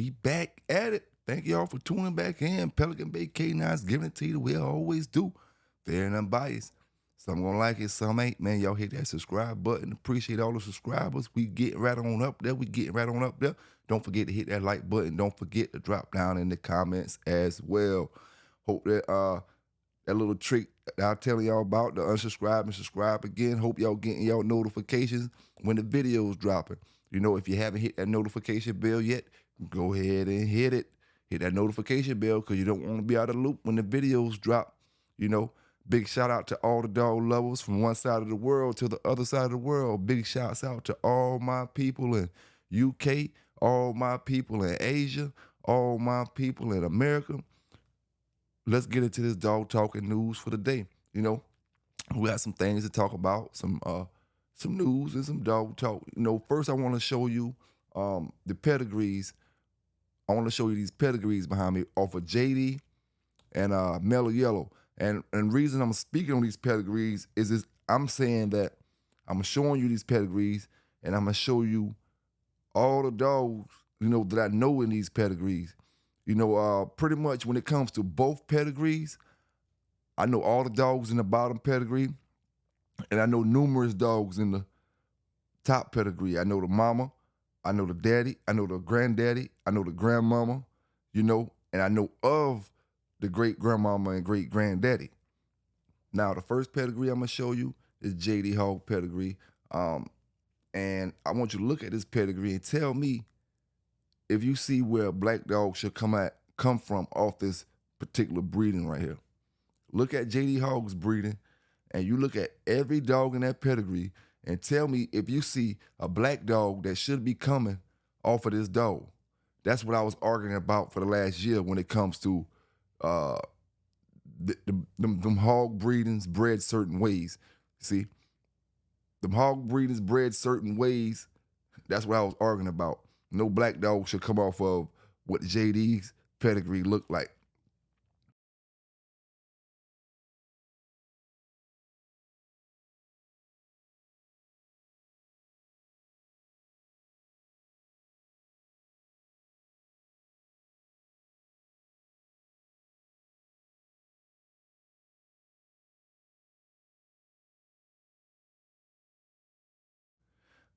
We back at it. Thank y'all for tuning back in. Pelican Bay K9's giving it to you the way I always do. Fair and unbiased. Some gonna like it, some ain't. Man, y'all hit that subscribe button. Appreciate all the subscribers. We getting right on up there. Don't forget to hit that like button. Don't forget to drop down in the comments as well. Hope that that little trick that I'm telling y'all about, the unsubscribe and subscribe again. Hope y'all getting y'all notifications when the videos dropping. You know, if you haven't hit that notification bell yet, go ahead and hit it. Hit that notification bell because you don't want to be out of the loop when the videos drop. You know, big shout out to all the dog lovers from one side of the world to the other side of the world. Big shouts out to all my people in UK, all my people in Asia, all my people in America. Let's get into this dog talking news for the day. You know, we got some things to talk about, some news and some dog talk. You know, first I want to show you the pedigrees. I want to show you these pedigrees behind me off of JD and Mellow Yellow. And reason I'm speaking on these pedigrees is I'm saying that I'm showing you these pedigrees and I'm gonna show you all the dogs, you know, that I know in these pedigrees. You know, pretty much when it comes to both pedigrees, I know all the dogs in the bottom pedigree, and I know numerous dogs in the top pedigree. I know the mama, I know the daddy, I know the granddaddy, I know the grandmama, you know, and I know of the great grandmama and great granddaddy. Now, the first pedigree I'm gonna show you is JD Hog pedigree. And I want you to look at this pedigree and tell me if you see where a black dog should come from off this particular breeding right here. Look at JD Hogg's breeding, and you look at every dog in that pedigree, and tell me if you see a black dog that should be coming off of this dog. That's what I was arguing about for the last year when it comes to them hog breedings bred certain ways. See, them hog breedings bred certain ways. That's what I was arguing about. No black dog should come off of what JD's pedigree looked like.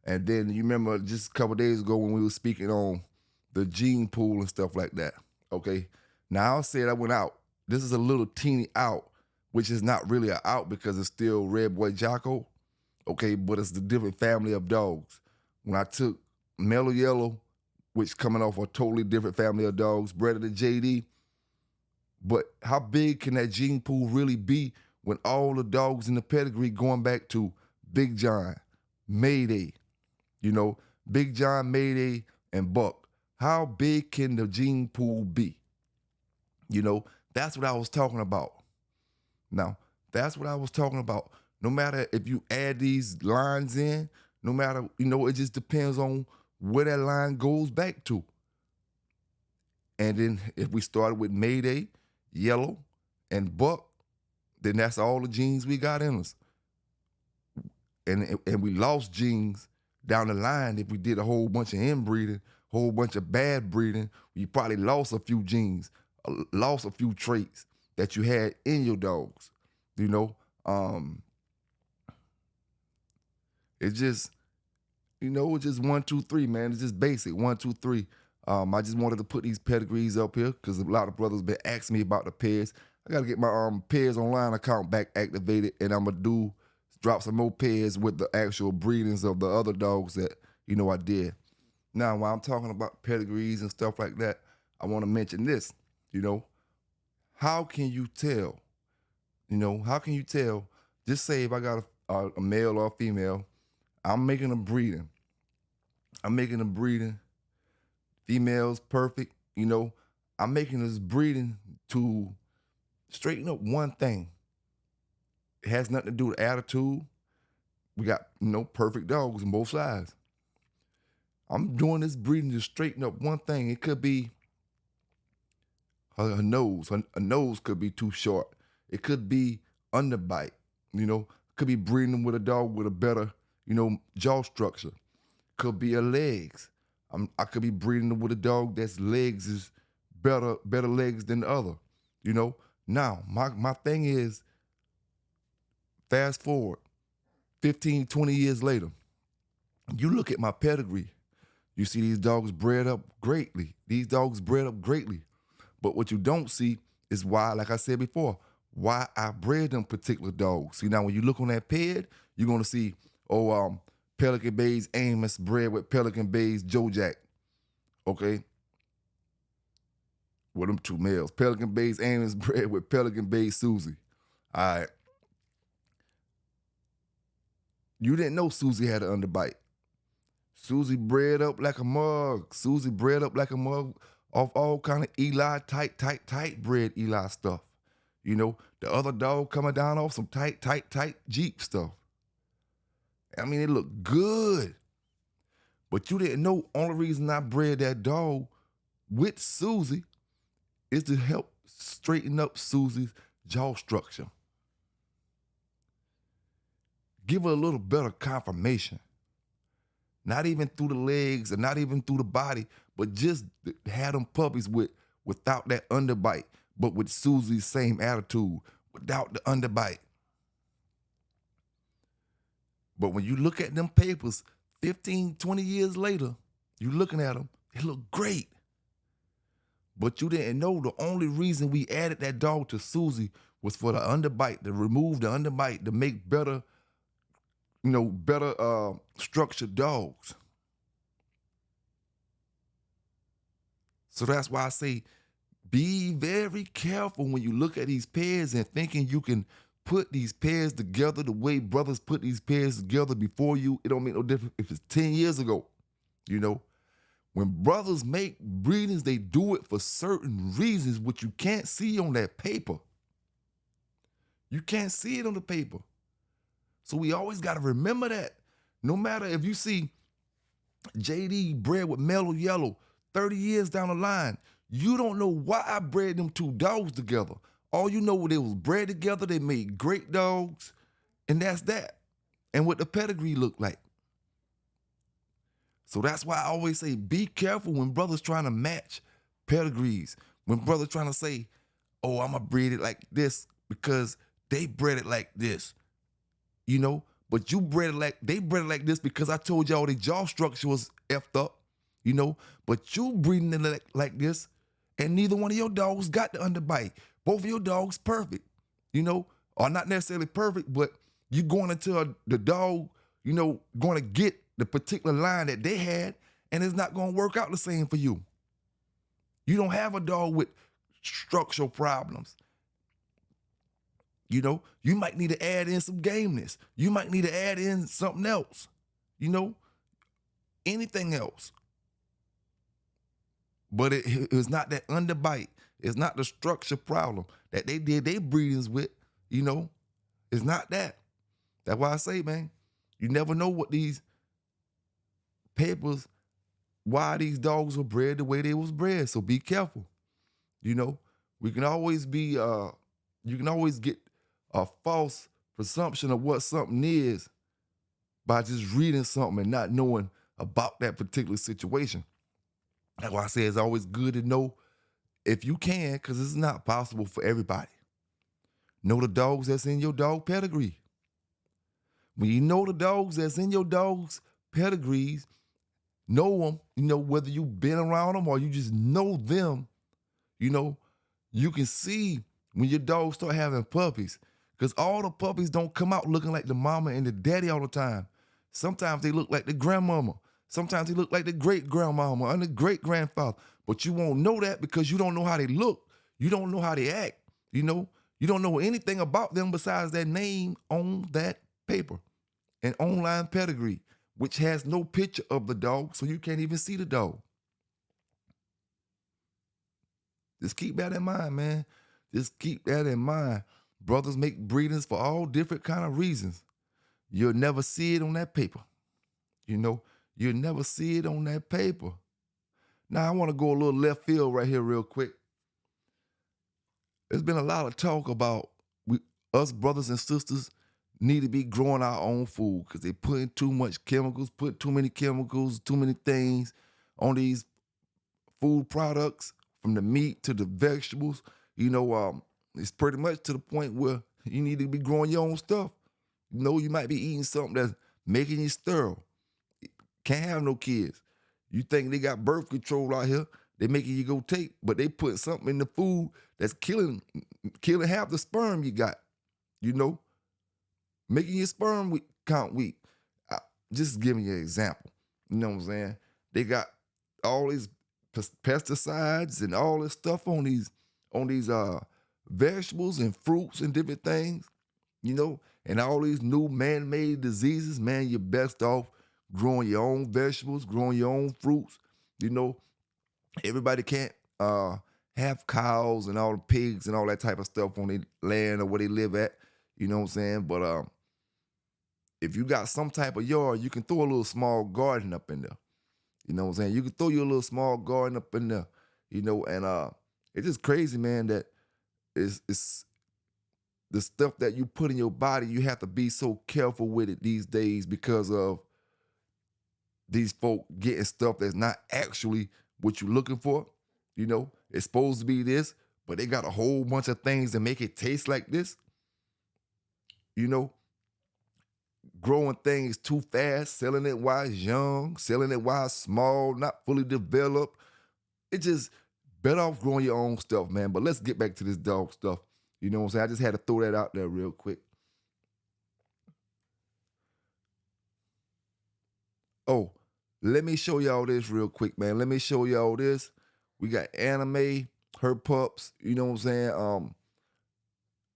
And then you remember just a couple days ago when we were speaking on the gene pool and stuff like that. Okay. Now I said I went out. This is a little teeny out, which is not really an out because it's still Red Boy Jocko. Okay, but it's the different family of dogs. When I took Mellow Yellow, which coming off a totally different family of dogs, bred to JD. But how big can that gene pool really be when all the dogs in the pedigree going back to Big John, Mayday, you know, Big John, Mayday, and Buck? How big can the gene pool be? You know, that's what I was talking about. Now, that's what I was talking about. No matter if you add these lines in, no matter, you know, it just depends on where that line goes back to. And then if we started with Mayday, Yellow, and Buck, then that's all the genes we got in us. And we lost genes down the line if we did a whole bunch of inbreeding, whole bunch of bad breeding. You probably lost a few genes, lost a few traits that you had in your dogs. You know, it's just, you know, it's just 1, 2, 3, man. It's just basic 1, 2, 3. I just wanted to put these pedigrees up here because a lot of brothers been asking me about the pairs. I gotta get my pairs online account back activated, and I'm gonna drop some more pairs with the actual breedings of the other dogs that, you know, I did. Now, while I'm talking about pedigrees and stuff like that, I want to mention this. You know, how can you tell? You know, how can you tell? Just say if I got a male or a female, I'm making them breeding. Females perfect. You know, I'm making this breeding to straighten up one thing. It has nothing to do with attitude. We got, you know, perfect dogs on both sides. I'm doing this breeding to straighten up one thing. It could be her nose. Her nose could be too short. It could be underbite. You know, could be breeding with a dog with a better, you know, jaw structure. Could be her legs. I could be breeding with a dog that's legs is better legs than the other. You know. Now my thing is, fast forward 15, 20 years later, you look at my pedigree. You see these dogs bred up greatly. These dogs bred up greatly. But what you don't see is why, like I said before, why I bred them particular dogs. See, now when you look on that ped, you're gonna see, Pelican Bay's Amos bred with Pelican Bay's Joe Jack. Okay? With them two males. Pelican Bay's Amos bred with Pelican Bay's Susie. All right. You didn't know Susie had an underbite. Susie bred up like a mug. Susie bred up like a mug off all kind of Eli tight bred Eli stuff. You know, the other dog coming down off some tight Jeep stuff. I mean, it looked good. But you didn't know only reason I bred that dog with Susie is to help straighten up Susie's jaw structure. Give her a little better conformation. Not even through the legs and not even through the body, but just had them puppies without that underbite, but with Susie's same attitude, without the underbite. But when you look at them papers 15, 20 years later, you looking at them, they look great. But you didn't know the only reason we added that dog to Susie was for the underbite, to remove the underbite, to make better structured dogs. So that's why I say, be very careful when you look at these pairs and thinking you can put these pairs together the way brothers put these pairs together before you. It don't make no difference if it's 10 years ago. You know, when brothers make breedings, they do it for certain reasons, which you can't see on that paper. You can't see it on the paper. So we always got to remember that. No matter if you see JD bred with Mellow Yellow 30 years down the line, you don't know why I bred them two dogs together. All you know, they was bred together, they made great dogs, and that's that. And what the pedigree looked like. So that's why I always say, be careful when brothers trying to match pedigrees. When brothers trying to say, oh, I'm going to breed it like this because they bred it like this. You know, but they bred it like this because I told y'all their jaw structure was effed up, you know, but you breeding it like this, and neither one of your dogs got the underbite. Both of your dogs perfect, you know, or not necessarily perfect, but you going into the dog, you know, going to get the particular line that they had, and it's not going to work out the same for you. You don't have a dog with structural problems. You know, you might need to add in some gameness. You might need to add in something else, you know, anything else. But it's not that underbite. It's not the structure problem that they did their breedings with, you know. It's not that. That's why I say, man, you never know what these papers, why these dogs were bred the way they was bred. So be careful. You know, we can always be, you can always get a false presumption of what something is by just reading something and not knowing about that particular situation. That's why I say it's always good to know if you can, because it's not possible for everybody. Know the dogs that's in your dog pedigree. When you know the dogs that's in your dog's pedigrees, know them, you know, whether you've been around them or you just know them, you know, you can see when your dogs start having puppies. Because all the puppies don't come out looking like the mama and the daddy all the time. Sometimes they look like the grandmama. Sometimes they look like the great-grandmama and the great-grandfather. But you won't know that because you don't know how they look. You don't know how they act. You know, you don't know anything about them besides their name on that paper. An online pedigree, which has no picture of the dog, so you can't even see the dog. Just keep that in mind, man. Just keep that in mind. Brothers make breedings for all different kind of reasons. You'll never see it on that paper. You know, you'll never see it on that paper. Now, I want to go a little left field right here real quick. There's been a lot of talk about us brothers and sisters need to be growing our own food because they put in too much chemicals, put too many chemicals, too many things. on these food products, from the meat to the vegetables. It's pretty much to the point where you need to be growing your own stuff. You might be eating something that's making you sterile. Can't have no kids. You think they got birth control out here? They making you go take, but they put something in the food that's killing half the sperm you got. Making your sperm count weak. Just giving you an example. You know what I'm saying? They got all these pesticides and all this stuff on these vegetables and fruits and different things. And all these new man-made diseases. Man, you're best off growing your own vegetables, growing your own fruits. Everybody can't have cows and all the pigs and all that type of stuff on their land or where they live at. You know what I'm saying? But if you got some type of yard, you can throw a little small garden up in there. You know what I'm saying? You can throw your little small garden up in there. And it's just crazy, man, that it's the stuff that you put in your body. You have to be so careful with it these days because of these folk getting stuff that's not actually what you're looking for. It's supposed to be this, but they got a whole bunch of things that make it taste like this. Growing things too fast, selling it while it's young, selling it while it's small, not fully developed. It just better off growing your own stuff, man. But let's get back to this dog stuff. You know what I'm saying? I just had to throw that out there real quick. Oh, let me show y'all this real quick, man. Let me show y'all this. We got Anime, her pups. You know what I'm saying?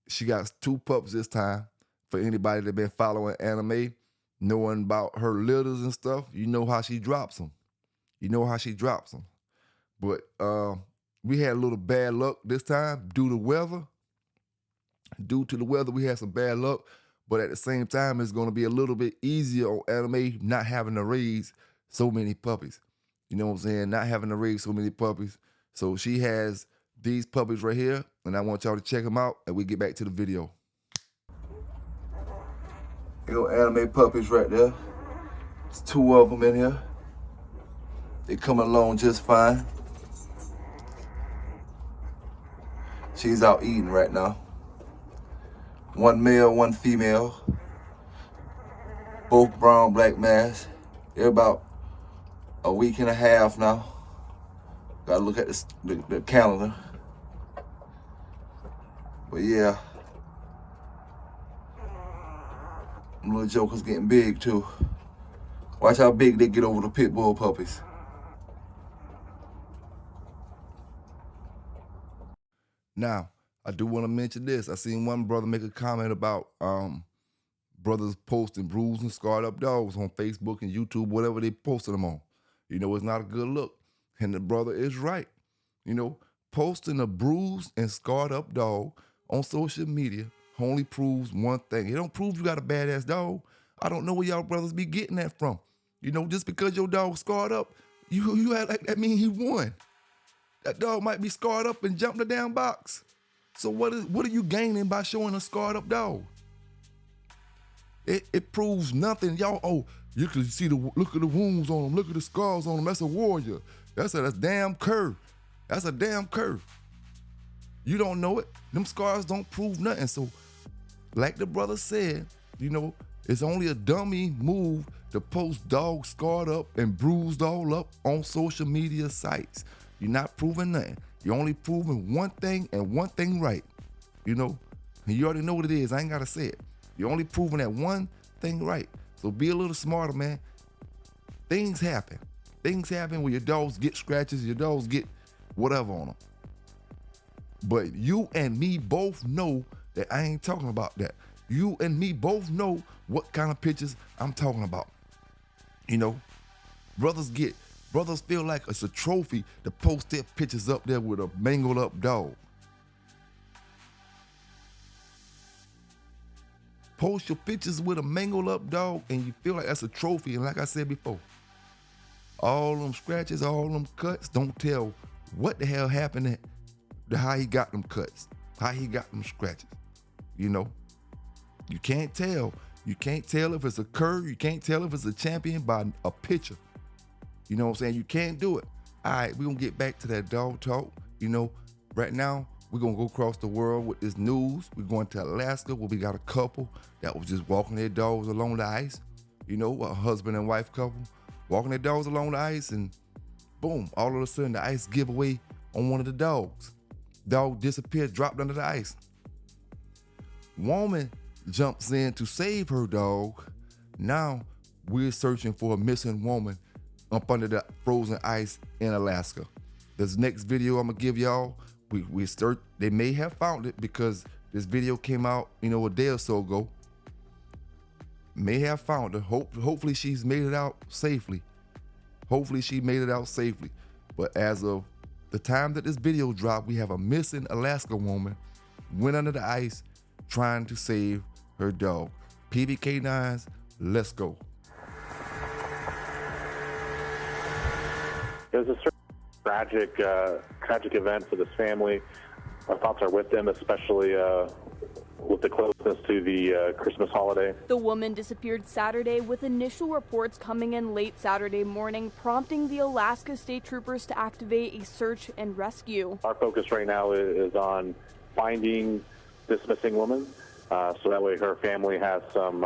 She got 2 pups this time. For anybody that been following Anime, knowing about her litters and stuff, you know how she drops them. But we had a little bad luck this time due to weather. Due to the weather, we had some bad luck. But at the same time, it's going to be a little bit easier on Anime not having to raise so many puppies. You know what I'm saying? Not having to raise so many puppies. So she has these puppies right here, and I want y'all to check them out, and we get back to the video. Anime puppies right there. There's 2 of them in here. They coming along just fine. She's out eating right now. 1 male, 1 female. Both brown, black mass. They're about a week and a half now. Gotta look at the calendar. But yeah. Them little jokers getting big too. Watch how big they get over the pit bull puppies. Now, I do want to mention this. I seen one brother make a comment about brothers posting bruised and scarred up dogs on Facebook and YouTube, whatever they posted them on. It's not a good look. And the brother is right. Posting a bruised and scarred up dog on social media only proves one thing. It don't prove you got a badass dog. I don't know where y'all brothers be getting that from. Just because your dog scarred up, you act like that mean he won. That dog might be scarred up and jumped the damn box. So what are you gaining by showing a scarred up dog? It proves nothing. Y'all, you can see look at the wounds on him, look at the scars on him. That's a warrior. That's a damn curve. That's a damn curve. You don't know it. Them scars don't prove nothing. So, like the brother said, it's only a dummy move to post dogs scarred up and bruised all up on social media sites. You're not proving nothing. You're only proving one thing and one thing right. And you already know what it is. I ain't got to say it. You're only proving that one thing right. So be a little smarter, man. Things happen. Things happen where your dogs get scratches, your dogs get whatever on them. But you and me both know that I ain't talking about that. You and me both know what kind of pictures I'm talking about. Brothers feel like it's a trophy to post their pictures up there with a mangled up dog. Post your pictures with a mangled up dog and you feel like that's a trophy. And like I said before, all them scratches, all them cuts, don't tell what the hell happened to how he got them cuts, how he got them scratches. You can't tell. You can't tell if it's a curve. You can't tell if it's a champion by a picture. You know what I'm saying? You can't do it. All right, we're gonna get back to that dog talk. You know, right now, we're gonna go across the world with this news. We're going to Alaska where we got a couple that was just walking their dogs along the ice. You know, a husband and wife couple walking their dogs along the ice, and boom, all of a sudden the ice give away on one of the dogs. Dog disappeared, dropped under the ice. Woman jumps in to save her dog. Now we're searching for a missing woman up under the frozen ice in Alaska. This next video I'm gonna give y'all, they may have found it because this video came out, you know, a day or so ago. May have found her. Hopefully she's made it out safely. Hopefully she made it out safely. But as of the time that this video dropped, we have a missing Alaska woman went under the ice trying to save her dog. PBK9s, let's go. It was a tragic event for this family. Our thoughts are with them, especially with the closeness to the Christmas holiday. The woman disappeared Saturday, with initial reports coming in late Saturday morning, prompting the Alaska State Troopers to activate a search and rescue. Our focus right now is on finding this missing woman, so that way her family has some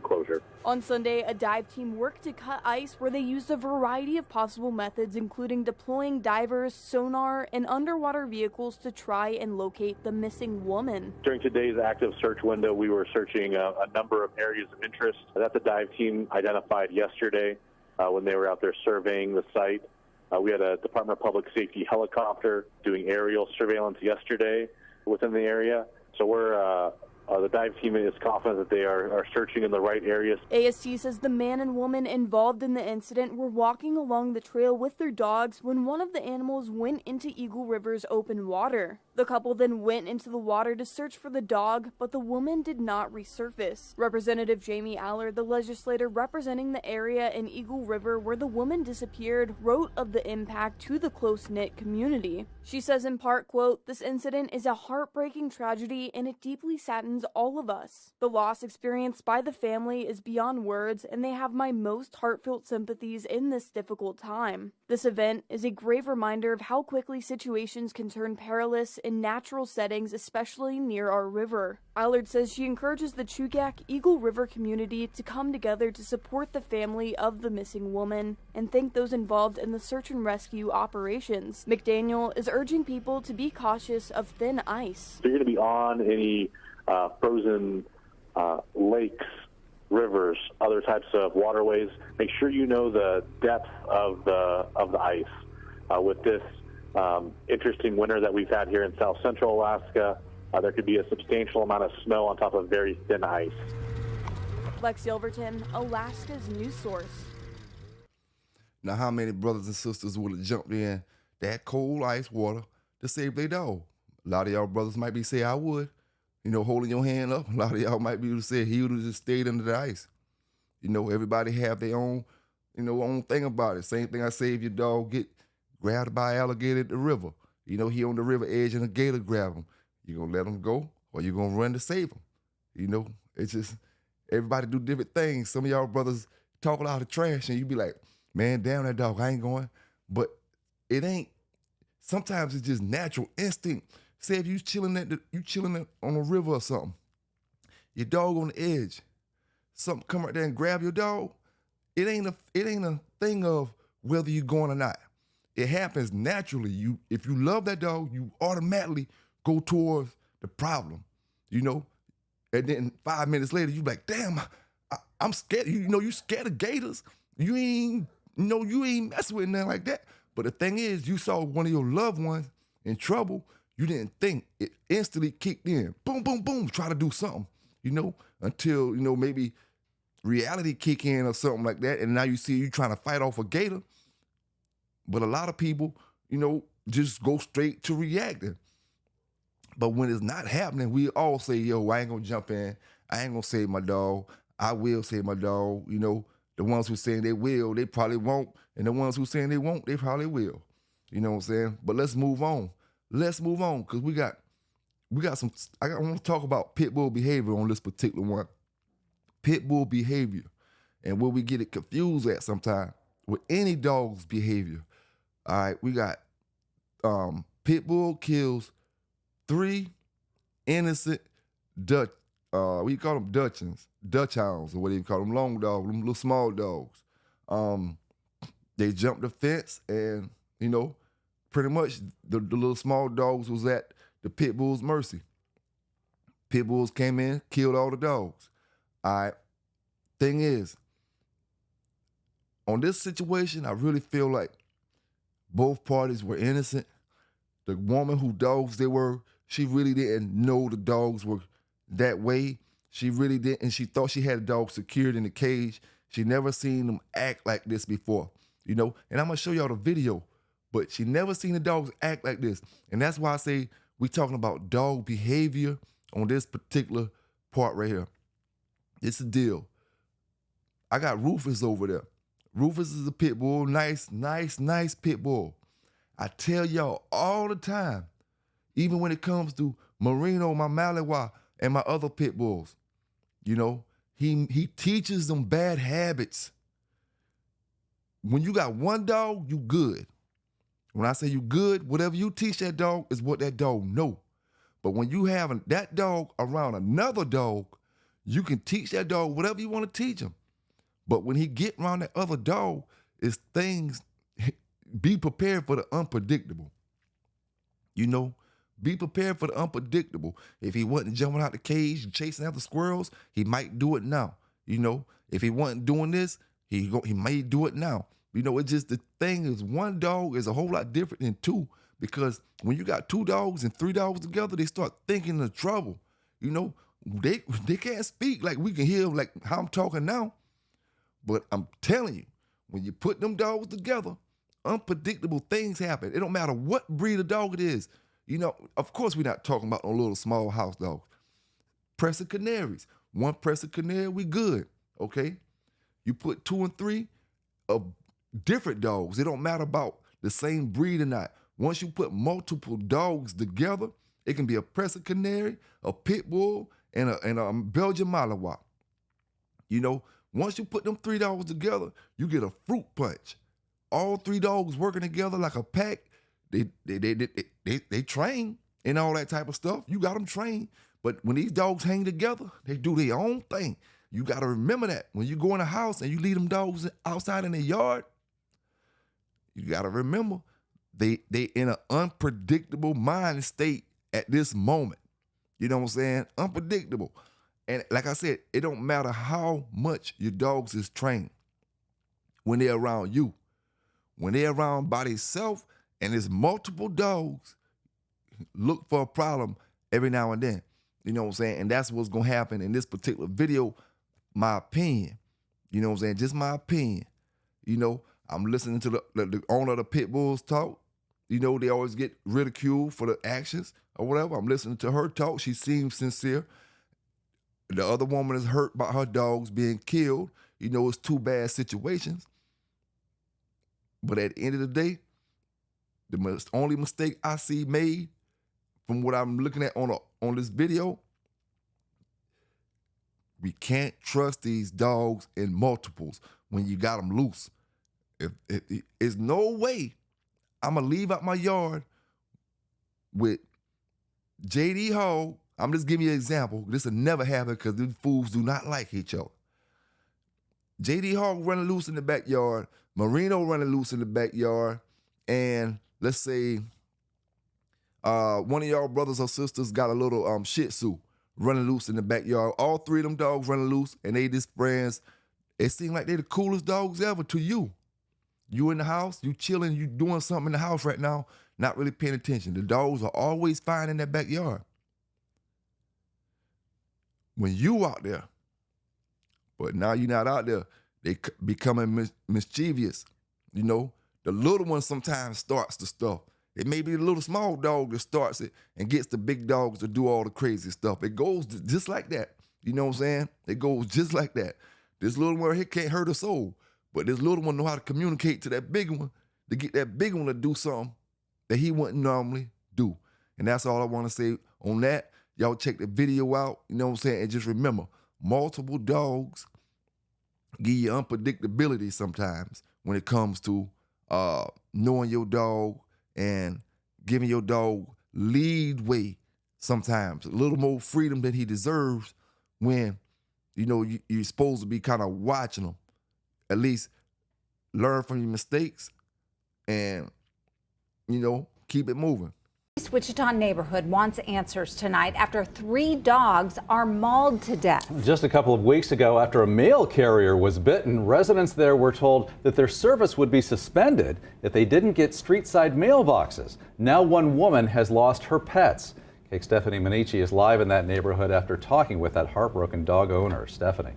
closure. On Sunday, a dive team worked to cut ice where they used a variety of possible methods, including deploying divers, sonar, and underwater vehicles to try and locate the missing woman. During today's active search window, we were searching a number of areas of interest that the dive team identified yesterday when they were out there surveying the site. We had a Department of Public Safety helicopter doing aerial surveillance yesterday within the area. So the dive team is confident that they are searching in the right areas. AST says the man and woman involved in the incident were walking along the trail with their dogs when one of the animals went into Eagle River's open water. The couple then went into the water to search for the dog, but the woman did not resurface. Representative Jamie Aller, the legislator representing the area in Eagle River where the woman disappeared, wrote of the impact to the close-knit community. She says in part, quote, "This incident is a heartbreaking tragedy and it deeply saddens all of us. The loss experienced by the family is beyond words, and they have my most heartfelt sympathies in this difficult time. This event is a grave reminder of how quickly situations can turn perilous in natural settings, especially near our river." Allard says she encourages the Chugach Eagle River community to come together to support the family of the missing woman and thank those involved in the search and rescue operations. McDaniel is urging people to be cautious of thin ice. If you're going to be on any frozen lakes, rivers, other types of waterways, make sure you know the depth of the ice. With this interesting winter that we've had here in South Central Alaska, there could be a substantial amount of snow on top of very thin ice. Lex Silverton, Alaska's news source. Now, how many brothers and sisters would have jumped in that cold ice water to save their dog? A lot of y'all brothers might be saying, I would. You know, holding your hand up. A lot of y'all might be able to say he would have just stayed under the ice. You know, everybody have their own, own thing about it. Same thing I say if your dog get grabbed by an alligator at the river. You know, he on the river edge and a gator grab him. You gonna let him go or you gonna run to save him? You know, it's just, everybody do different things. Some of y'all brothers talk a lot of trash and you be like, man, damn that dog, I ain't going. But it ain't, sometimes it's just natural instinct. Say if you chilling on a river or something, your dog on the edge, something come right there and grab your dog. It ain't a thing of whether you're going or not. It happens naturally. If you love that dog, you automatically go towards the problem, and then 5 minutes later you like, damn, I'm scared. You scared of gators. You ain't messing with nothing like that. But the thing is, you saw one of your loved ones in trouble. You didn't think. It instantly kicked in. Boom, boom, boom. Try to do something, until, maybe reality kick in or something like that. And now you see you trying to fight off a gator. But a lot of people, just go straight to reacting. But when it's not happening, we all say, yo, I ain't gonna jump in. I ain't gonna save my dog. I will save my dog. The ones who saying they will, they probably won't. And the ones who saying they won't, they probably will. You know what I'm saying? But let's move on. Let's move on, because we got some, I want to talk about pit bull behavior on this particular one. Pit bull behavior. And where we get it confused at sometimes. with any dog's behavior. All right, we got pit bull kills 3 innocent Dutch, we call them Dutch hounds, or what do you call them, long dogs, them little small dogs. They jumped the fence, and pretty much the little small dogs was at the pit bull's mercy. Pit bulls came in, killed all the dogs. All right. Thing is, on this situation, I really feel like both parties were innocent. The woman whose dogs they were, she really didn't know the dogs were that way. She really didn't, and she thought she had a dog secured in the cage. She never seen them act like this before, and I'm gonna show y'all the video, but she never seen the dogs act like this. And that's why I say we talking about dog behavior on this particular part right here. It's a deal. I got Rufus over there. Rufus is a pit bull, nice pit bull. I tell y'all all the time, even when it comes to Marino, my Malinois, and my other pit bulls, he teaches them bad habits. When you got one dog, you good. When I say you good, whatever you teach that dog is what that dog know. But when you have that dog around another dog, you can teach that dog whatever you want to teach him. But when he get around that other dog, it's things, be prepared for the unpredictable. Be prepared for the unpredictable. If he wasn't jumping out the cage and chasing after squirrels, he might do it now. If he wasn't doing this, he may do it now. It's just the thing is one dog is a whole lot different than two, because when you got 2 dogs and 3 dogs together, they start thinking of trouble. They can't speak like we can hear like how I'm talking now. But I'm telling you, when you put them dogs together, unpredictable things happen. It don't matter what breed of dog it is. Of course we're not talking about no little small house dogs. Pressing canaries. One pressing canary, we good, okay? You put 2 and 3 of different dogs. It don't matter about the same breed or not. Once you put multiple dogs together, it can be a pressing canary, a pit bull, and a Belgian Malinois. Once you put them 3 dogs together, you get a fruit punch. All 3 dogs working together like a pack. They train and all that type of stuff. You got them trained. But when these dogs hang together, they do their own thing. You got to remember that. When you go in a house and you leave them dogs outside in the yard, you got to remember they in an unpredictable mind state at this moment. You know what I'm saying? Unpredictable. And like I said, it don't matter how much your dogs is trained when they're around you. When they're around by themselves and there's multiple dogs, look for a problem every now and then. You know what I'm saying? And that's what's going to happen in this particular video, my opinion. You know what I'm saying? Just my opinion. I'm listening to the owner of the pit bulls talk. They always get ridiculed for the actions or whatever. I'm listening to her talk. She seems sincere. The other woman is hurt by her dogs being killed. It's 2 bad situations. But at the end of the day, the only mistake I see made from what I'm looking at on this video, we can't trust these dogs in multiples when you got them loose. If there's no way I'm going to leave out my yard with JD Hall. I'm just giving you an example. This will never happen because these fools do not like each other. JD Hawk running loose in the backyard, Marino running loose in the backyard, and let's say one of y'all brothers or sisters got a little Shih Tzu running loose in the backyard. All 3 of them dogs running loose, and they just friends. It seems like they the coolest dogs ever to you. You in the house, you chilling, you doing something in the house right now, not really paying attention. The dogs are always fine in that backyard. When you out there, but now you're not out there, they becoming mischievous. The little one sometimes starts the stuff. It may be the little small dog that starts it and gets the big dogs to do all the crazy stuff. It goes just like that. You know what I'm saying? It goes just like that. This little one here can't hurt a soul, but this little one know how to communicate to that big one to get that big one to do something that he wouldn't normally do. And that's all I want to say on that. Y'all check the video out, you know what I'm saying? And just remember, multiple dogs give you unpredictability sometimes when it comes to knowing your dog and giving your dog lead way sometimes, a little more freedom than he deserves when, you're supposed to be kind of watching him. At least learn from your mistakes and, keep it moving. Wichita neighborhood wants answers tonight after 3 dogs are mauled to death. Just a couple of weeks ago, after a mail carrier was bitten, residents there were told that their service would be suspended if they didn't get street-side mailboxes. Now one woman has lost her pets. KAKE's Stephanie Minichi is live in that neighborhood after talking with that heartbroken dog owner. Stephanie.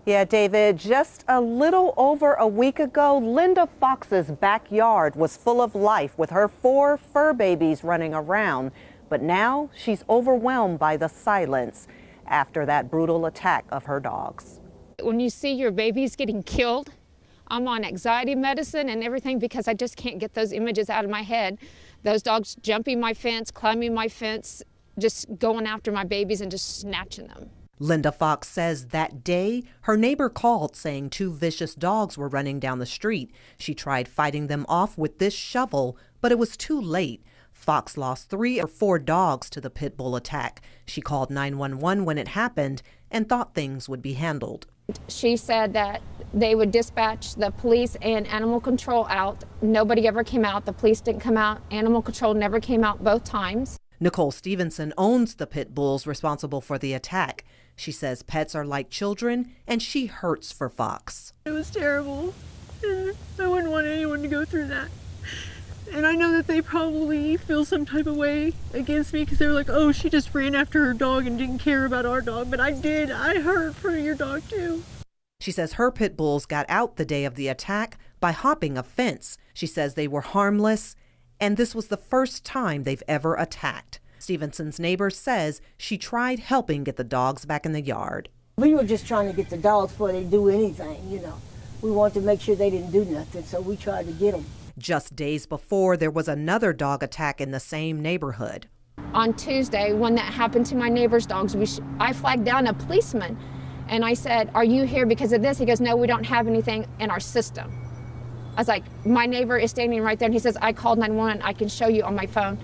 Yeah, David, just a little over a week ago, Linda Fox's backyard was full of life with her 4 fur babies running around. But now she's overwhelmed by the silence after that brutal attack of her dogs. When you see your babies getting killed, I'm on anxiety medicine and everything because I just can't get those images out of my head. Those dogs jumping my fence, climbing my fence, just going after my babies and just snatching them. Linda Fox says that day, her neighbor called saying 2 vicious dogs were running down the street. She tried fighting them off with this shovel, but it was too late. Fox lost 3 or 4 dogs to the pit bull attack. She called 911 when it happened and thought things would be handled. She said that they would dispatch the police and animal control out. Nobody ever came out. The police didn't come out. Animal control never came out both times. Nicole Stevenson owns the pit bulls responsible for the attack. She says pets are like children, and she hurts for Fox. It was terrible. I wouldn't want anyone to go through that. And I know that they probably feel some type of way against me because they were like, oh, she just ran after her dog and didn't care about our dog. But I did. I hurt for your dog, too. She says her pit bulls got out the day of the attack by hopping a fence. She says they were harmless, and this was the first time they've ever attacked. Stevenson's neighbor says she tried helping get the dogs back in the yard. We were just trying to get the dogs before they do anything, We wanted to make sure they didn't do nothing, so we tried to get them. Just days before, there was another dog attack in the same neighborhood. On Tuesday, when that happened to my neighbor's dogs, I flagged down a policeman, and I said, are you here because of this? He goes, no, we don't have anything in our system. I was like, my neighbor is standing right there, and he says, I called 911, I can show you on my phone.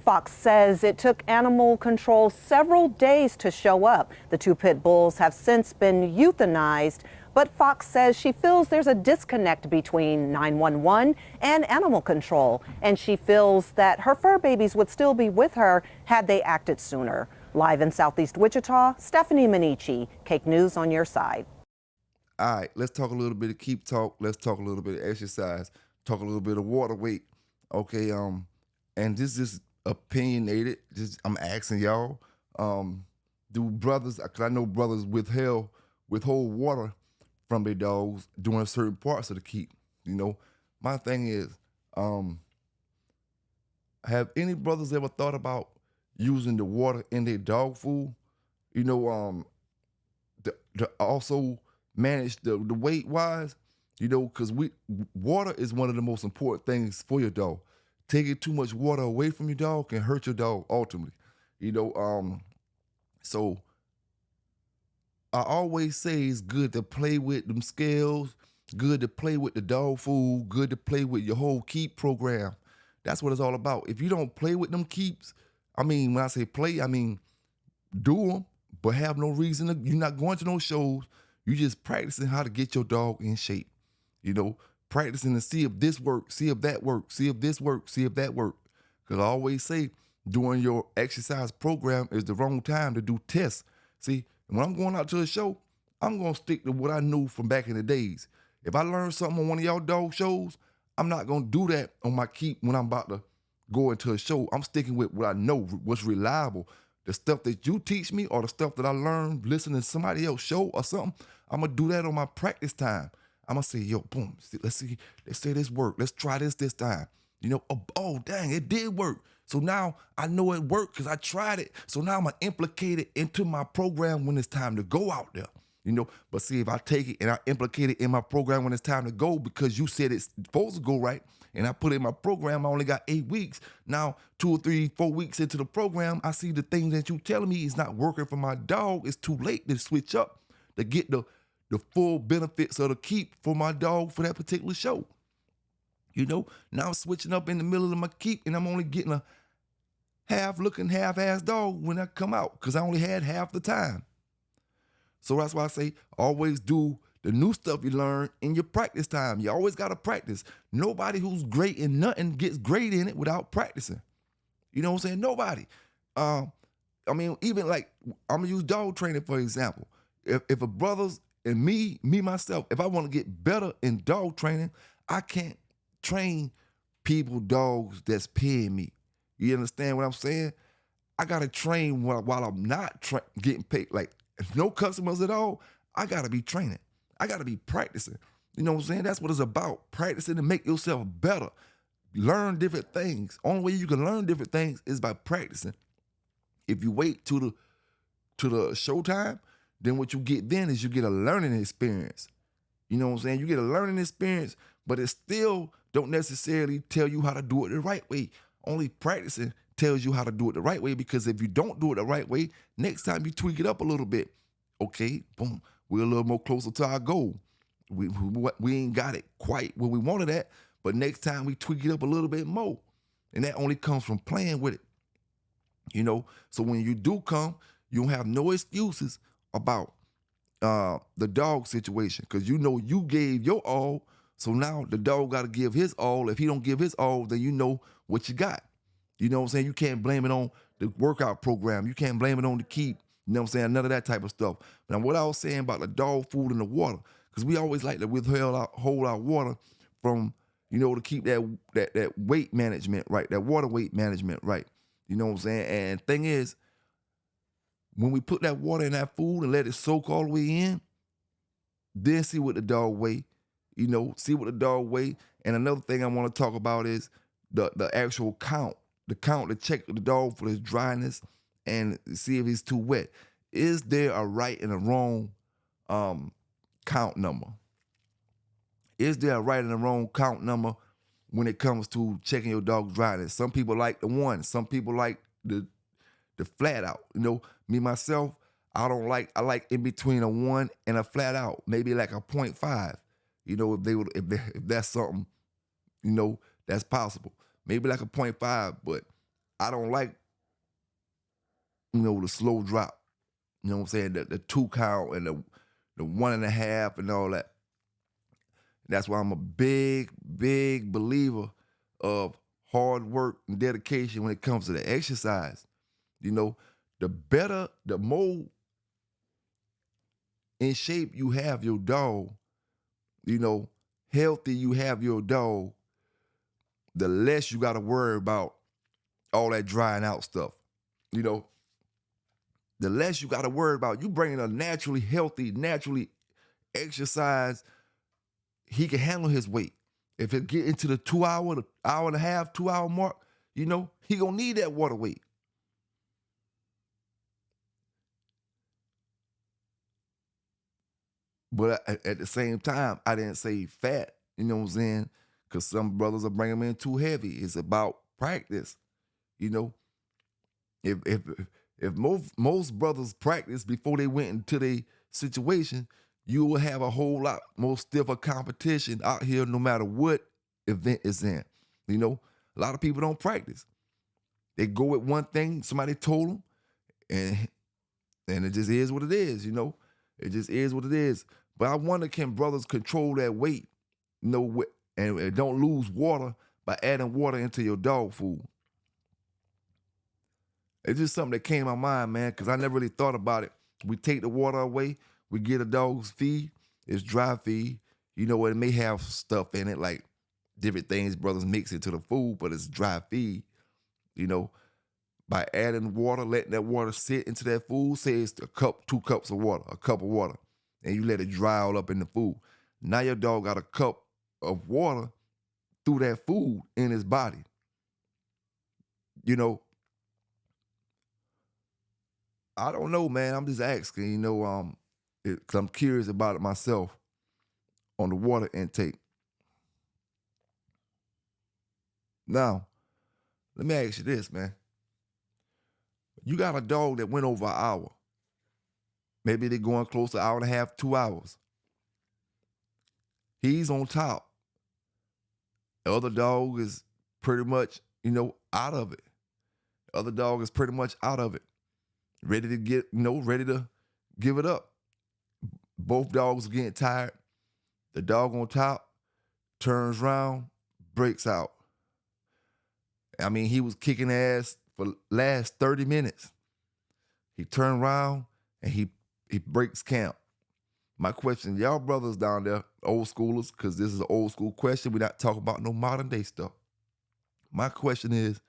Fox says it took animal control several days to show up. The 2 pit bulls have since been euthanized, but Fox says she feels there's a disconnect between 911 and animal control, and she feels that her fur babies would still be with her had they acted sooner. Live in Southeast Wichita, Stephanie Minichi, KAKE News on your side. All right, let's talk a little bit of keep talk. Let's talk a little bit of exercise. Talk a little bit of water weight. Okay, and this is opinionated. I'm asking y'all, do brothers, because I know brothers withhold water from their dogs during certain parts of the keep. My thing is, have any brothers ever thought about using the water in their dog food? To also manage the weight wise, because water is one of the most important things for your dog. Taking too much water away from your dog can hurt your dog ultimately. So I always say it's good to play with them scales, good to play with the dog food, good to play with your whole keep program. That's what it's all about. If you don't play with them keeps, when I say play, do them, but have no reason you're not going to no shows. You just practicing how to get your dog in shape. Practicing to see if this works, see if that works, see if this works, see if that works. Because I always say during your exercise program is the wrong time to do tests. See, when I'm going out to a show, I'm going to stick to what I knew from back in the days. If I learn something on one of y'all dog shows, I'm not going to do that on my keep when I'm about to go into a show. I'm sticking with what I know, what's reliable. The stuff that you teach me or the stuff that I learned listening to somebody else show or something, I'm going to do that on my practice time. I'm going to say, yo, boom, let's say this worked. Let's try this time. Oh, dang, it did work. So now I know it worked because I tried it. So now I'm going to implicate it into my program when it's time to go out there. But see, if I take it and I implicate it in my program when it's time to go because you said it's supposed to go right and I put in my program, I only got 8 weeks. Now, 2 or 3, 4 weeks into the program, I see the things that you telling me is not working for my dog. It's too late to switch up to get the full benefits of the keep for my dog for that particular show. Now I'm switching up in the middle of my keep, and I'm only getting a half-looking, half-ass dog when I come out because I only had half the time. So that's why I say always do the new stuff you learn in your practice time. You always got to practice. Nobody who's great in nothing gets great in it without practicing. You know what I'm saying? Nobody. Even like, I'm going to use dog training, for example. If a brother's and me myself, if I want to get better in dog training, I can't train dogs that's paying me. You understand what I'm saying? I got to train while I'm not getting paid. Like, if no customers at all, I got to be training. I got to be practicing. You know what I'm saying? That's what it's about. Practicing to make yourself better. Learn different things. Only way you can learn different things is by practicing. If you wait to the showtime, then what you get then is you get a learning experience. You know what I'm saying? You get a learning experience, but it still don't necessarily tell you how to do it the right way. Only practicing tells you how to do it the right way, because if you don't do it the right way, next time you tweak it up a little bit, okay, boom, we're a little more closer to our goal. We ain't got it quite where we wanted at, but next time we tweak it up a little bit more. And that only comes from playing with it. So when you do come, you don't have no excuses about the dog situation, because you gave your all, so now the dog got to give his all. If he don't give his all, then you know what you got. You know what I'm saying? You can't blame it on the workout program. You can't blame it on the keep. You know what I'm saying? None of that type of stuff. Now, what I was saying about the dog food and the water, because we always like to hold our water from, to keep that weight management right, that water weight management right. You know what I'm saying? And thing is, when we put that water in that food and let it soak all the way in, then see what the dog weigh. See what the dog weigh. And another thing I want to talk about is the actual count. The count to check the dog for his dryness and see if he's too wet. Is there a right and a wrong count number? Is there a right and a wrong count number when it comes to checking your dog's dryness? Some people like the 1. Some people like the flat out. Me myself, I like in between a 1 and a flat out, maybe like a 0.5. If that's something, that's possible. Maybe like a 0.5, but I don't like, the slow drop. You know what I'm saying? The 2 count and the 1.5 and all that. That's why I'm a big, big believer of hard work and dedication when it comes to the exercise. The better, the more in shape you have your dog, healthy you have your dog, the less you got to worry about all that drying out stuff. The less you got to worry about. You bringing a naturally healthy, naturally exercise, he can handle his weight. If it get into the 2 hour, the hour and a half, 2 hour mark, he gonna need that water weight. But at the same time, I didn't say fat, you know what I'm saying? Because some brothers are bringing them in too heavy. It's about practice, If most brothers practice before they went into their situation, you will have a whole lot more stiffer competition out here no matter what event is in. A lot of people don't practice. They go with one thing somebody told them, and it just is what it is, It just is what it is. But I wonder, can brothers control that weight, and don't lose water by adding water into your dog food? It's just something that came to my mind, man, because I never really thought about it. We take the water away, we get a dog's feed, it's dry feed. It may have stuff in it, like different things brothers mix into the food, but it's dry feed. By adding water, letting that water sit into that food, say it's a cup, 2 cups of water, a cup of water, and you let it dry all up in the food. Now your dog got a cup of water through that food in his body. I don't know, man. I'm just asking, because I'm curious about it myself on the water intake. Now, let me ask you this, man. You got a dog that went over an hour. Maybe they're going close to an hour and a half, 2 hours. He's on top. The other dog is pretty much, out of it. The other dog is pretty much out of it. Ready to give it up. Both dogs are getting tired. The dog on top turns around, breaks out. I mean, he was kicking ass for the last 30 minutes. He turned around and he breaks camp. My question, y'all brothers down there, old schoolers, because this is an old school question. We're not talking about no modern day stuff. My question is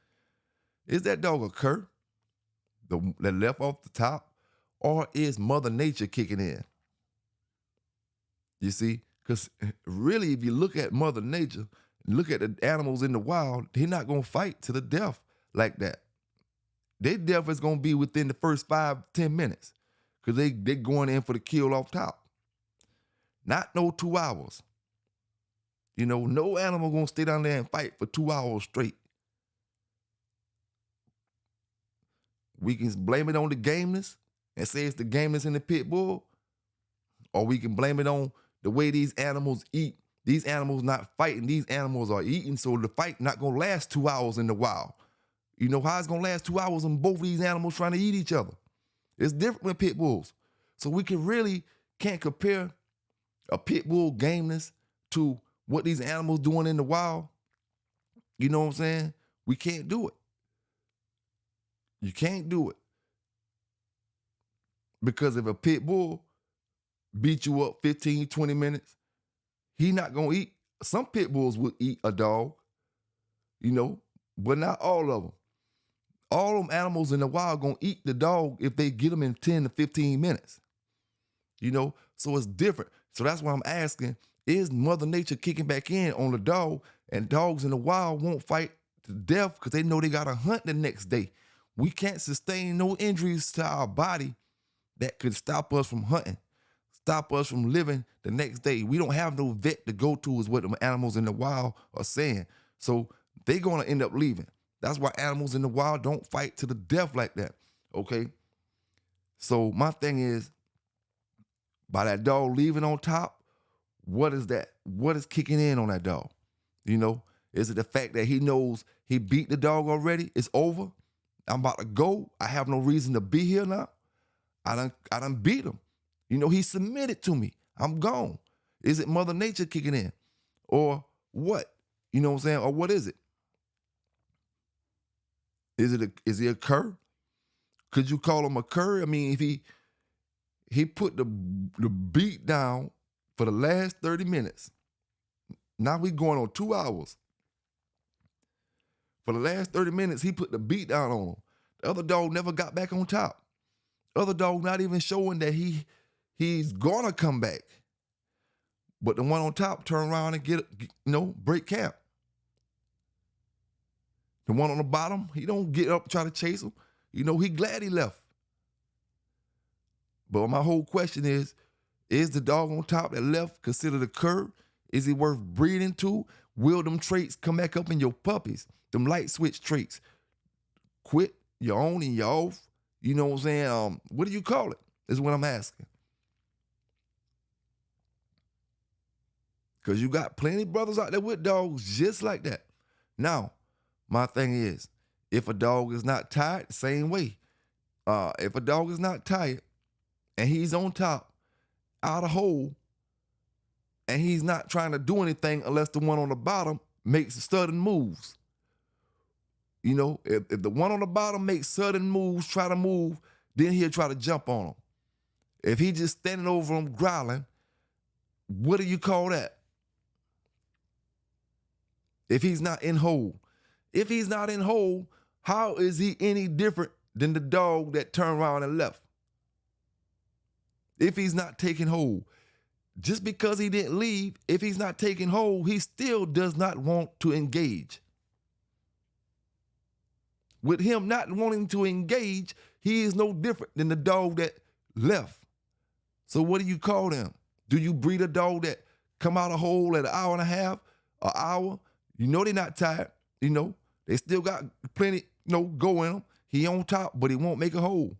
that dog a cur that left off the top, or is Mother Nature kicking in? You see? Because really, if you look at Mother Nature, look at the animals in the wild, they're not going to fight to the death like that. Their death is going to be within the first 5-10 minutes because they going in for the kill off top. Not no 2 hours. No animal going to stay down there and fight for 2 hours straight. We can blame it on the gameness and say it's the gameness in the pit bull, or we can blame it on the way these animals eat. These animals not fighting, these animals are eating, so the fight not gonna last 2 hours in the wild. You know how it's gonna last 2 hours when both of these animals trying to eat each other? It's different with pit bulls. So we can't compare a pit bull gameness to what these animals doing in the wild. You know what I'm saying? We can't do it. You can't do it. Because if a pit bull beat you up 15, 20 minutes, he not going to eat. Some pit bulls will eat a dog, but not all of them. All them animals in the wild going to eat the dog if they get them in 10 to 15 minutes. So it's different. So that's why I'm asking, is Mother Nature kicking back in on the dog? And dogs in the wild won't fight to death because they know they got to hunt the next day. We can't sustain no injuries to our body that could stop us from hunting, stop us from living the next day. We don't have no vet to go to, is what the animals in the wild are saying. So they're going to end up leaving. That's why animals in the wild don't fight to the death like that, okay? So my thing is, by that dog leaving on top, what is that? What is kicking in on that dog? Is it the fact that he knows he beat the dog already? It's over. I'm about to go. I have no reason to be here now. I done beat him. He submitted to me. I'm gone. Is it Mother Nature kicking in? Or what? You know what I'm saying? Or what is it? Is he a cur? Could you call him a cur? I mean, if he put the beat down for the last 30 minutes. Now we going on 2 hours. For the last 30 minutes, he put the beat down on him. The other dog never got back on top. The other dog not even showing that he's gonna come back. But the one on top turn around and break camp. The one on the bottom, he don't get up, try to chase him. He glad he left. But my whole question is the dog on top that left considered a cur? Is he worth breeding to? Will them traits come back up in your puppies? Them light switch traits. Quit, you're on and you're off. You know what I'm saying? What do you call it? Is what I'm asking. Because you got plenty of brothers out there with dogs just like that. Now, my thing is, if a dog is not tired, same way. If a dog is not tired and he's on top, out of hole, and he's not trying to do anything unless the one on the bottom makes sudden moves. If the one on the bottom makes sudden moves, try to move, then he'll try to jump on him. If he just standing over him growling, what do you call that? If he's not in hole. If he's not in hole, how is he any different than the dog that turned around and left? If he's not taking hold. Just because he didn't leave, if he's not taking hold, he still does not want to engage. With him not wanting to engage, he is no different than the dog that left. So what do you call them? Do you breed a dog that come out of hole at an hour and a half, an hour? They're not tired. You know, they still got plenty, go in them. He on top, but he won't make a hole.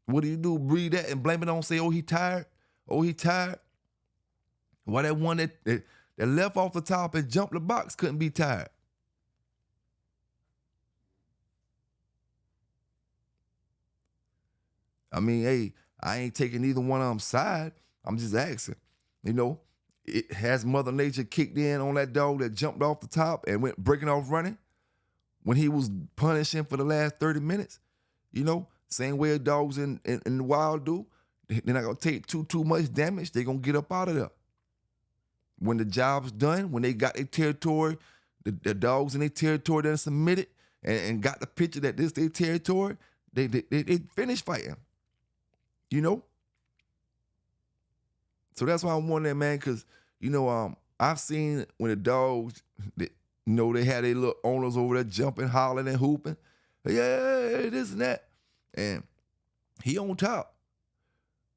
What do? Breathe that and blame it on, say, oh, he tired? Oh, he tired? Why that one that left off the top and jumped the box couldn't be tired? I mean, hey, I ain't taking either one of them side. I'm just asking. It has Mother Nature kicked in on that dog that jumped off the top and went breaking off running when he was punishing for the last 30 minutes? Same way dogs in the wild do. They're not gonna take too much damage. They're gonna get up out of there. When the job's done, when they got their territory, the dogs in their territory that are submitted and got the picture that this their territory, they finish fighting. So that's why I'm wondering, man, because I've seen when the dogs, they had their little owners over there jumping, hollering, and hooping, yeah, this and that, and he on top,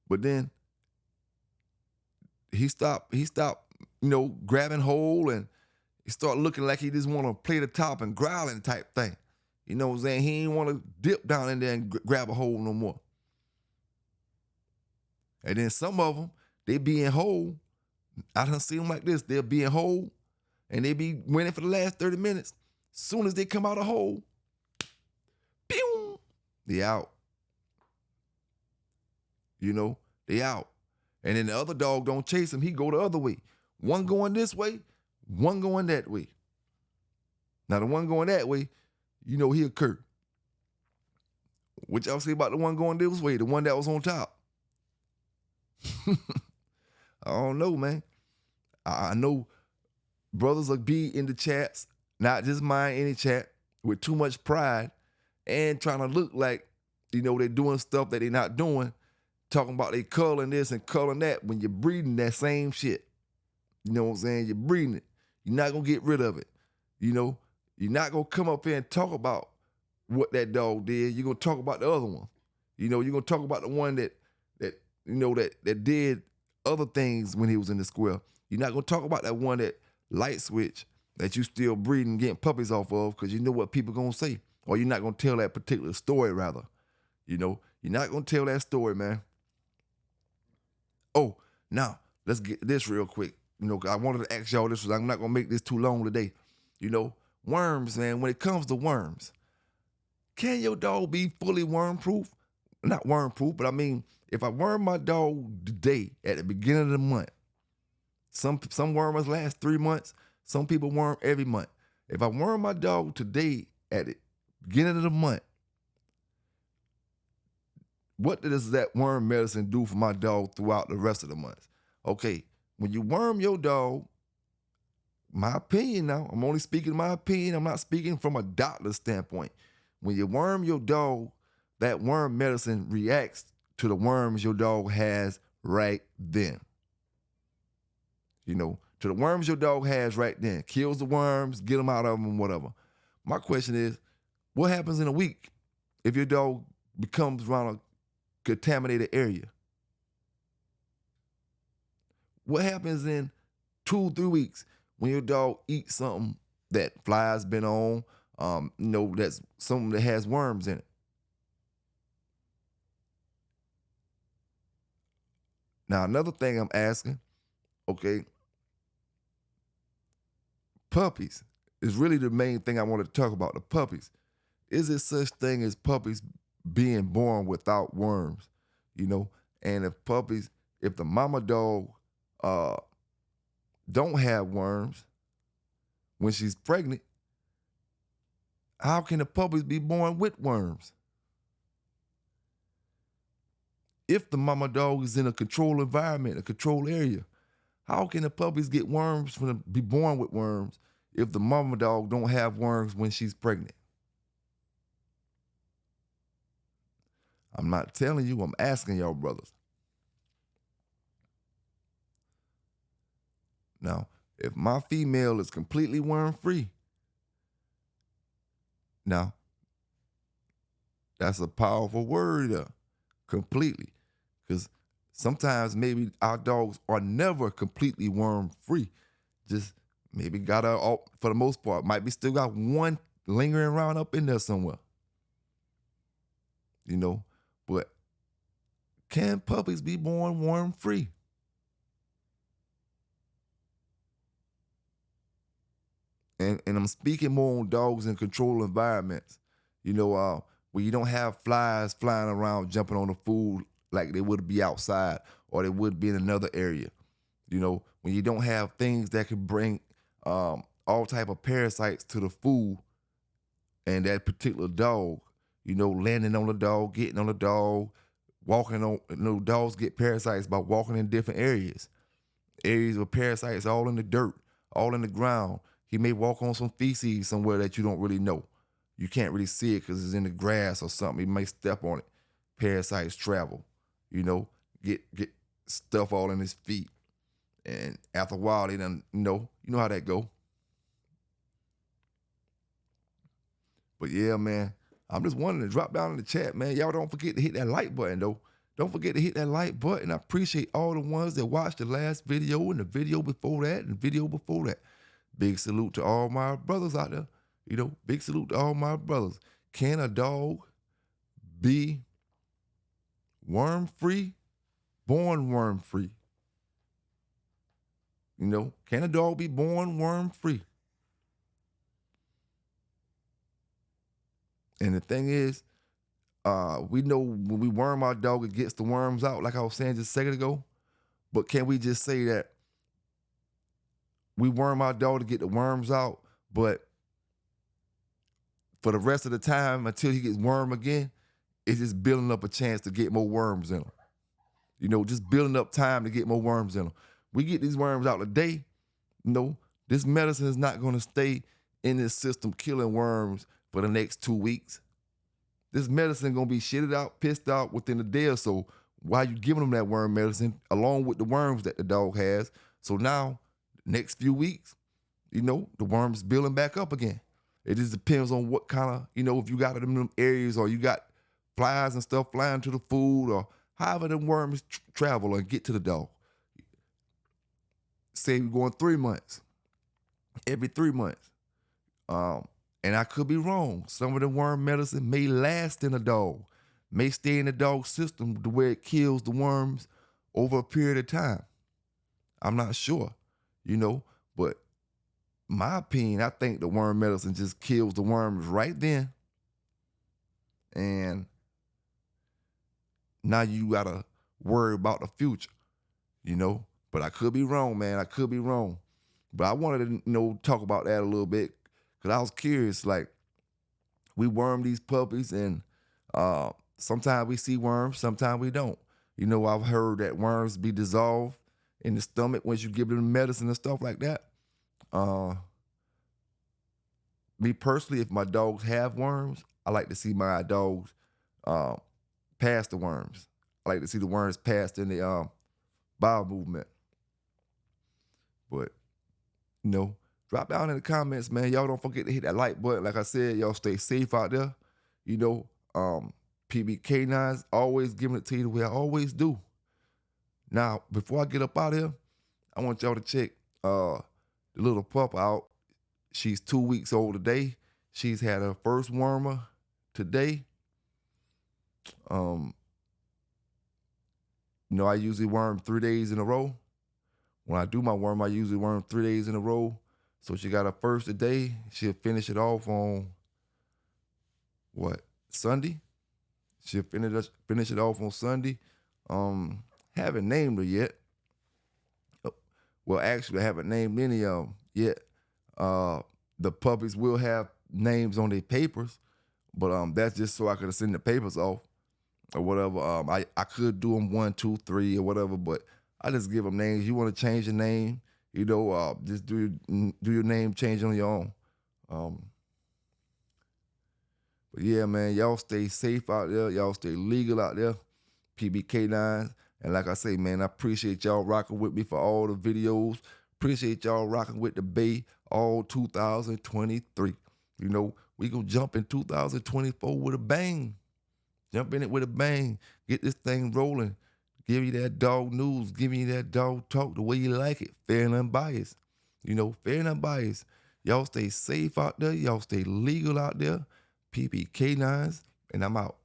but then he stopped, grabbing hold, and he started looking like he just want to play the top and growling type thing. You know what I'm saying? He ain't want to dip down in there and grab a hold no more. And then some of them, they be in hole. I done see them like this. They'll be in hole, and they be winning for the last 30 minutes. Soon as they come out of hole, pew, they out. They out. And then the other dog don't chase him. He go the other way. One going this way, one going that way. Now the one going that way, he occurred. What y'all say about the one going this way, the one that was on top? I don't know, man. I know brothers will be in the chats, not just mine, any chat, with too much pride and trying to look like, they're doing stuff that they're not doing, talking about they culling this and culling that when you're breeding that same shit. You know what I'm saying? You're breeding it. You're not going to get rid of it. You're not going to come up here and talk about what that dog did. You're going to talk about the other one. You're going to talk about the one that did other things when he was in the square. You're not going to talk about that one that light switch that you still breeding, getting puppies off of, because you know what people going to say. Or you're not going to tell that particular story, rather. You're not going to tell that story, man. Oh, now, let's get this real quick. I wanted to ask y'all this. I'm not going to make this too long today. Worms, man, when it comes to worms, can your dog be fully worm-proof? Not worm-proof, but I mean, if I worm my dog today at the beginning of the month, some wormers last 3 months, some people worm every month. If I worm my dog today at the beginning of the month, what does that worm medicine do for my dog throughout the rest of the months? Okay, when you worm your dog, my opinion now, I'm only speaking my opinion, I'm not speaking from a doctor's standpoint. When you worm your dog, that worm medicine reacts to the worms your dog has right then. To the worms your dog has right then. Kills the worms, get them out of them, whatever. My question is, what happens in a week if your dog becomes around a contaminated area? What happens in 2-3 weeks when your dog eats something that flies been on, that's something that has worms in it? Now, another thing I'm asking, okay, puppies is really the main thing I want to talk about, the puppies. Is it such thing as puppies being born without worms? And if the mama dog don't have worms when she's pregnant, how can the puppies be born with worms? If the mama dog is in a controlled environment, a controlled area, how can the puppies get worms be born with worms if the mama dog don't have worms when she's pregnant? I'm not telling you, I'm asking y'all brothers. Now, if my female is completely worm-free, now, that's a powerful word, completely. Because sometimes maybe our dogs are never completely worm-free. Just Maybe got her, for the most part, might be still got one lingering around up in there somewhere. You know, but can puppies be born worm-free? And I'm speaking more on dogs in controlled environments. You know, where you don't have flies flying around jumping on the food like they would be outside or they would be in another area. You know, when you don't have things that can bring all type of parasites to the food and that particular dog, you know, landing on the dog, getting on the dog, walking on, you know, dogs get parasites by walking in different areas. Areas with parasites all in the dirt, all in the ground. He may walk on some feces somewhere that you don't really know. You can't really see it because it's in the grass or something. He may step on it. Parasites travel, you know, get stuff all in his feet. And after a while, they done, you know how that go. But yeah, man, I'm just wanting to drop down in the chat, man. Y'all don't forget to hit that like button, though. Don't forget to hit that like button. I appreciate all the ones that watched the last video and the video before that and the video before that. Big salute to all my brothers out there. You know, big salute to all my brothers. Can a dog be worm-free? Born worm-free? You know, can a dog be born worm-free? And the thing is, we know when we worm our dog, it gets the worms out, like I was saying just a second ago. But can we just say that we worm our dog to get the worms out, but for the rest of the time until he gets worm again, it's just building up a chance to get more worms in him. You know, just building up time to get more worms in them. We get these worms out today, you know, this medicine is not going to stay in this system killing worms for the next 2 weeks. This medicine going to be shitted out, pissed out within a day or so while you giving them that worm medicine along with the worms that the dog has. So now, next few weeks, you know, the worms building back up again. It just depends on what kind of, you know, if you got it in them areas or you got flies and stuff flying to the food or however them worms travel and get to the dog. Say we're going 3 months, every 3 months. And I could be wrong. Some of the worm medicine may last in a dog, may stay in the dog's system to where it kills the worms over a period of time. I'm not sure, you know, but my opinion, I think the worm medicine just kills the worms right then. And now you gotta worry about the future, you know. But I could be wrong, man. I could be wrong. But I wanted to, you know, talk about that a little bit because I was curious. Like, we worm these puppies, and sometimes we see worms, sometimes we don't. You know, I've heard that worms be dissolved in the stomach once you give them medicine and stuff like that. Me personally, if my dogs have worms, I like to see my dogs pass the worms. I like to see the worms passed in the bowel movement. But, you know, drop down in the comments, man. Y'all don't forget to hit that like button. Like I said, y'all stay safe out there. You know, PBK9s, always giving it to you the way I always do. Now, before I get up out of here, I want y'all to check the little pup out. She's 2 weeks old today. She's had her first wormer today. You know, I usually worm 3 days in a row. When I do my worm, I usually worm 3 days in a row. So she got her first today. She'll finish it off on, Sunday? She'll finish it off on Sunday. Haven't named her yet. Well, actually, I haven't named any of them yet. The puppies will have names on their papers, but that's just so I could send the papers off or whatever. I could do them 1, 2, 3 or whatever, but I just give them names. You want to change your name, you know, just do your name change on your own. But yeah, man, y'all stay safe out there. Y'all stay legal out there. PBK9s. And like I say, man, I appreciate y'all rocking with me for all the videos. Appreciate y'all rocking with the Bay all 2023. You know, we gonna jump in 2024 with a bang. Jump in it with a bang. Get this thing rolling. Give you that dog news. Give you that dog talk the way you like it. Fair and unbiased. You know, fair and unbiased. Y'all stay safe out there. Y'all stay legal out there. PPK9s, and I'm out.